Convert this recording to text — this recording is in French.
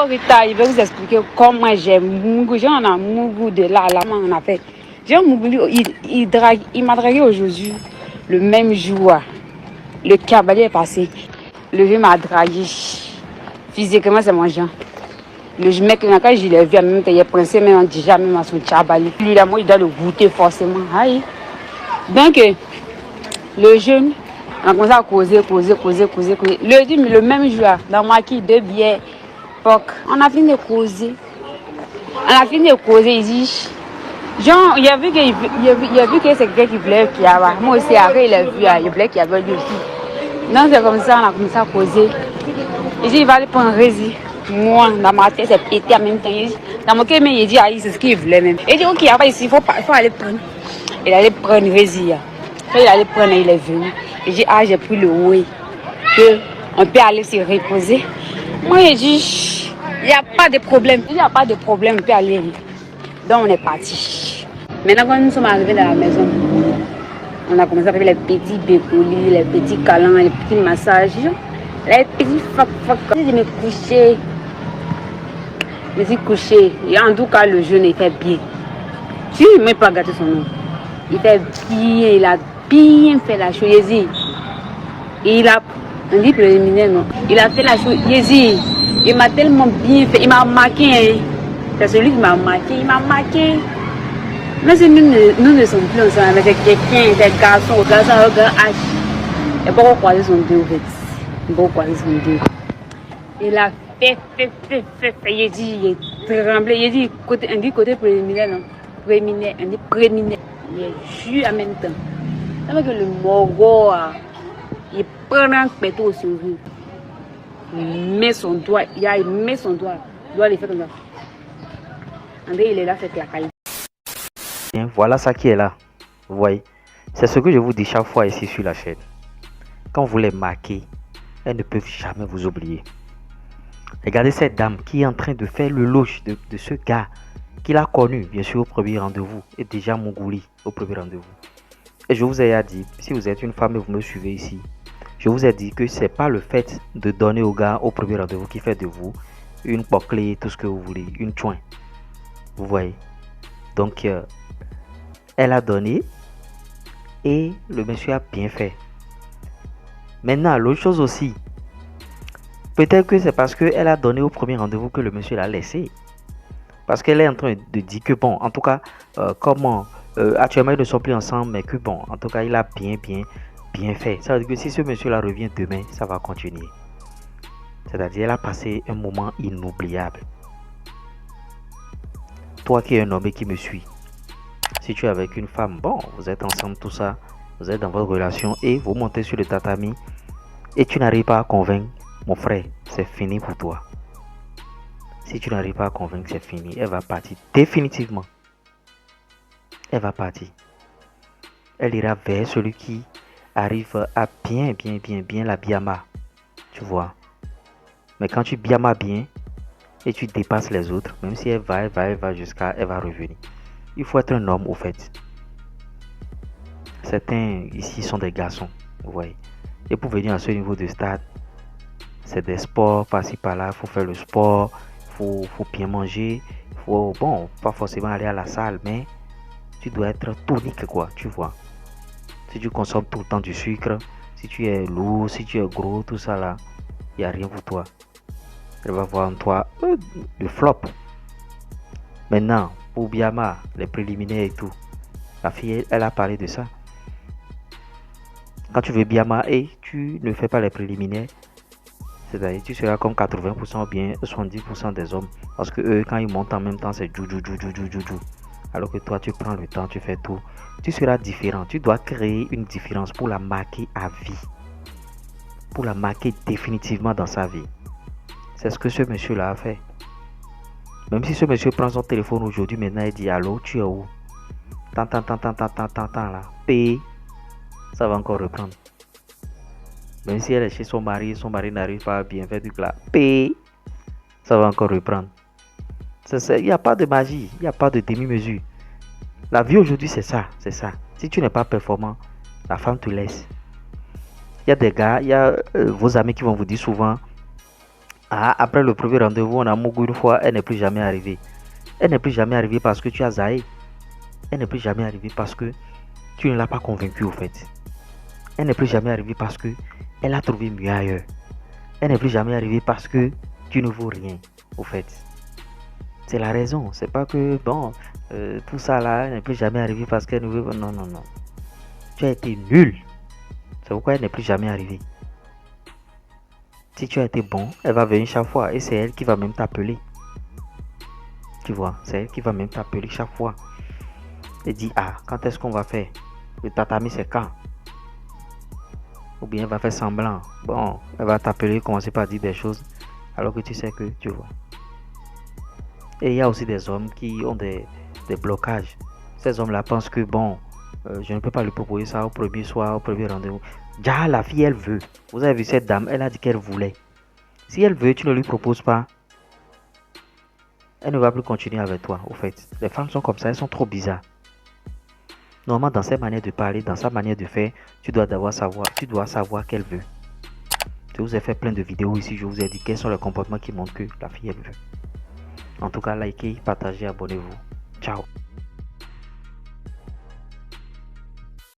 Rita, il veut vous expliquer comment j'ai Mougou. J'ai un Mougou de là, on a fait. J'ai un Mougou, il m'a dragué aujourd'hui, le même jour. Le cavalier est passé. Le vieux m'a dragué. Physiquement, c'est mon genre. Le mec, quand je l'ai vu, même il est pressé, même déjà, même à son chabali. Lui, là, moi, il doit le goûter forcément. Aïe. Donc, le jeune, on a commencé à causer. Le même jour, dans ma quille de bière, on a fini de causer. Il dit, genre, il a vu que c'est quelqu'un qui voulait qu'il y avait. Moi aussi, après, il a vu, il voulait qu'il y avait lui aussi. Donc, c'est comme ça, on a commencé à causer. Il dit, il va aller prendre un rési. Moi, dans ma tête, c'est pété en même temps. Dans mon cœur, il dit, c'est ce qu'il voulait même. Il dit, ok, après, ici, il faut aller prendre. Il allait prendre un rési. Quand il allait prendre, il est venu. Il dit, j'ai pris le oui. On peut aller se reposer. Moi, il dit, il n'y a pas de problème. Il n'y a pas de problème, on peut aller. Donc, on est parti. Maintenant, quand nous sommes arrivés dans la maison, on a commencé à faire les petits bécolis, les petits câlins, les petits massages. Les petits fuck. Je me coucher. Je me suis couché. Et en tout cas, le jeûne était bien. Si je ne m'ai pas gâté son nom. Il fait bien, il a bien fait la chose. Il a, on dit préliminaire, non. Il a fait la chose. Il m'a tellement bien fait. Il m'a marqué. Hein. C'est celui qui m'a marqué. Il m'a marqué. Mais si nous ne sommes plus ensemble avec quelqu'un, des garçons, un gars H. Il n'a pas croisé son deux, en fait. Il n'a pas croisé son deux. Il a fait. Il dit, il est tremblé. Il dit, côté préliminaire, non. Préliminaire. Il est juste en même temps. Avec le morgo, il prend un péto sur lui. Il met son doigt. Il doit le faire comme ça. André, il est là, fait la qualité. Voilà ça qui est là. Vous voyez, c'est ce que je vous dis chaque fois ici sur la chaîne. Quand vous les marquez, elles ne peuvent jamais vous oublier. Regardez cette dame qui est en train de faire le loge de ce gars qu'il a connu, bien sûr, au premier rendez-vous, et déjà Mougouli au premier rendez-vous. Et je vous ai dit, si vous êtes une femme et vous me suivez ici, je vous ai dit que c'est pas le fait de donner au gars au premier rendez-vous qui fait de vous une clé, tout ce que vous voulez, une chouin. Vous voyez. Donc, elle a donné et le monsieur a bien fait. Maintenant, l'autre chose aussi, peut-être que c'est parce qu'elle a donné au premier rendez-vous que le monsieur l'a laissé. Parce qu'elle est en train de dire que bon, en tout cas, actuellement ils ne sont plus ensemble, mais que bon, en tout cas, il a bien fait. Ça veut dire que si ce monsieur-là revient demain, ça va continuer. C'est-à-dire, elle a passé un moment inoubliable. Toi qui es un homme et qui me suis, si tu es avec une femme, bon, vous êtes ensemble, tout ça, vous êtes dans votre relation et vous montez sur le tatami et tu n'arrives pas à convaincre, mon frère, c'est fini pour toi. Si tu n'arrives pas à convaincre, c'est fini. Elle va partir définitivement. Elle va partir. Elle ira vers celui qui arrive à bien la biama. Tu vois. Mais quand tu biamas bien et tu dépasses les autres, même si elle va jusqu'à, elle va revenir. Il faut être un homme au fait. Certains ici sont des garçons, vous voyez. Et pour venir à ce niveau de stade, c'est des sports par-ci par-là, il faut faire le sport, il faut bien manger, faut, bon, pas forcément aller à la salle, mais tu dois être tonique quoi, tu vois. Si tu consommes tout le temps du sucre, si tu es lourd, si tu es gros, tout ça là, il n'y a rien pour toi. Elle va voir en toi le flop. Maintenant, pour Biama, les préliminaires et tout, la fille, elle a parlé de ça. Quand tu veux Biama et tu ne fais pas les préliminaires, c'est-à-dire tu seras comme 80% ou bien 70% des hommes. Parce que eux, quand ils montent en même temps, c'est djou. Alors que toi, tu prends le temps, tu fais tout. Tu seras différent. Tu dois créer une différence pour la marquer à vie. Pour la marquer définitivement dans sa vie. C'est ce que ce monsieur-là a fait. Même si ce monsieur prend son téléphone aujourd'hui, maintenant il dit allô, tu es où? Tant là. P. Ça va encore reprendre. Même si elle est chez son mari n'arrive pas à bien faire du plat. P. Ça va encore reprendre. Il n'y a pas de magie, il n'y a pas de demi-mesure. La vie aujourd'hui, c'est ça. Si tu n'es pas performant, la femme te laisse. Il y a des gars, il y a vos amis qui vont vous dire souvent, Ah, après le premier rendez-vous, on a mouru une fois, elle n'est plus jamais arrivée. Elle n'est plus jamais arrivée parce que tu as zaï. Elle n'est plus jamais arrivée parce que tu ne l'as pas convaincue au fait. Elle n'est plus jamais arrivée parce que elle a trouvé mieux ailleurs. Elle n'est plus jamais arrivée parce que tu ne vaux rien au fait. C'est la raison. C'est pas que bon, tout ça là, elle n'est plus jamais arrivée parce qu'elle ne veut. Non, non, non. Tu as été nul. C'est pourquoi elle n'est plus jamais arrivée. Si tu as été bon, elle va venir chaque fois et c'est elle qui va même t'appeler. Tu vois, c'est elle qui va même t'appeler chaque fois. Et dit, ah, quand est-ce qu'on va faire? Le tatami, c'est quand? Ou bien elle va faire semblant. Bon, elle va t'appeler, commencer par dire des choses alors que tu sais que tu vois. Et il y a aussi des hommes qui ont des blocages. Ces hommes-là pensent que bon, je ne peux pas lui proposer ça au premier soir, au premier rendez-vous. Déjà, la fille, elle veut. Vous avez vu cette dame, elle a dit qu'elle voulait. Si elle veut, tu ne lui proposes pas, elle ne va plus continuer avec toi, au fait. Les femmes sont comme ça, elles sont trop bizarres. Normalement, dans sa manière de parler, dans sa manière de faire, tu dois savoir qu'elle veut. Je vous ai fait plein de vidéos ici, je vous ai dit quels sont les comportements qui montrent que la fille, elle veut. En tout cas, likez, partagez, abonnez-vous. Ciao.